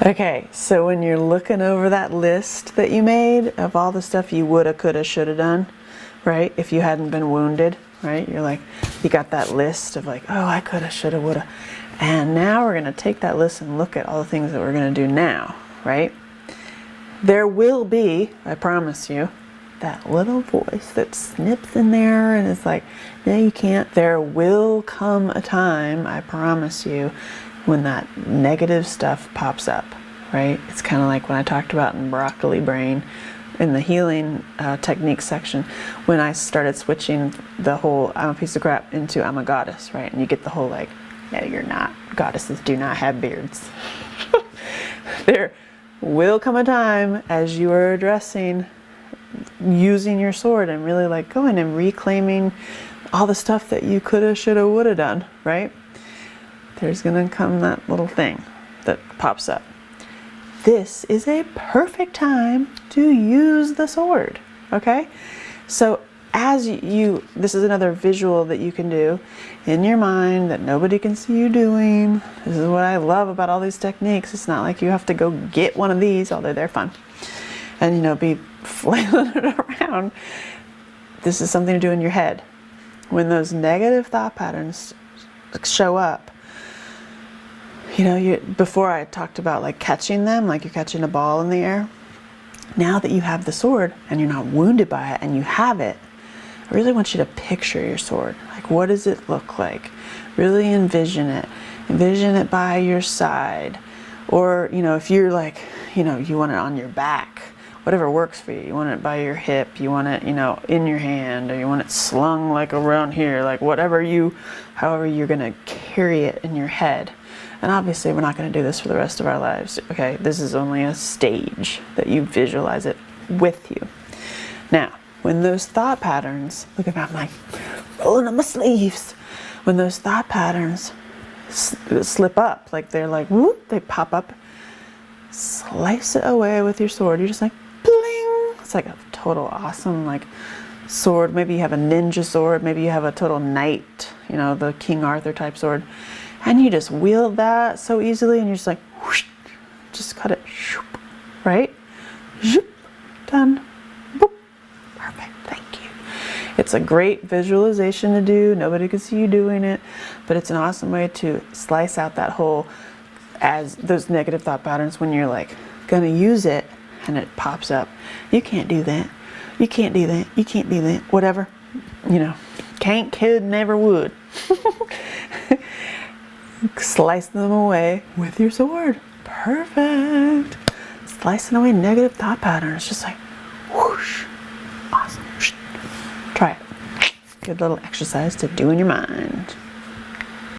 Okay, so when you're looking over that list that you made of all the stuff you woulda, coulda, shoulda done, right? If you hadn't been wounded, right? You're like, you got that list of like, oh, I coulda, shoulda, woulda. And now we're gonna take that list and look at all the things that we're gonna do now, right? There will be, I promise you, that little voice that snips in there and is like, no, you can't. There will come a time, I promise you, when that negative stuff pops up, right? It's kind of like when I talked about in broccoli brain in the healing technique section, when I started switching the whole I'm a piece of crap into I'm a goddess, right? And you get the whole like, no, you're not. Goddesses do not have beards. There will come a time as you are addressing using your sword and really like going and reclaiming all the stuff that you coulda, shoulda, woulda done, right? There's gonna come that little thing that pops up. This is a perfect time to use the sword, okay? So as this is another visual that you can do in your mind that nobody can see you doing. This is what I love about all these techniques. It's not like you have to go get one of these, although they're fun, and be flailing it around. This is something to do in your head. When those negative thought patterns show up, before I talked about like catching them, like you're catching a ball in the air. Now that you have the sword and you're not wounded by it and you have it, I really want you to picture your sword. Like, what does it look like? Really envision it. Envision it by your side. Or, if you're like, you want it on your back, whatever works for you. You want it by your hip, you want it, in your hand, or you want it slung like around here, like however you're gonna carry it in your head. And obviously we're not going to do this for the rest of our lives, okay? This is only a stage that you visualize it with you. Now, when those thought patterns, look at that, I'm like rolling up my sleeves. When those thought patterns slip up, like they're like, whoop, they pop up, slice it away with your sword. You're just like, bling. It's like a total awesome, like, sword. Maybe you have a ninja sword. Maybe you have a total knight, the King Arthur type sword. And you just wield that so easily, and you're just like, whoosh, just cut it, shoop, right? Shoop, done, boop, perfect, thank you. It's a great visualization to do. Nobody can see you doing it, but it's an awesome way to slice out that whole, as those negative thought patterns when you're like gonna use it and it pops up. You can't do that. You can't do that. You can't do that. Whatever, can't, could, never would. Slice them away with your sword. Perfect. Slicing away negative thought patterns. Just like whoosh. Awesome. Try it. Good little exercise to do in your mind.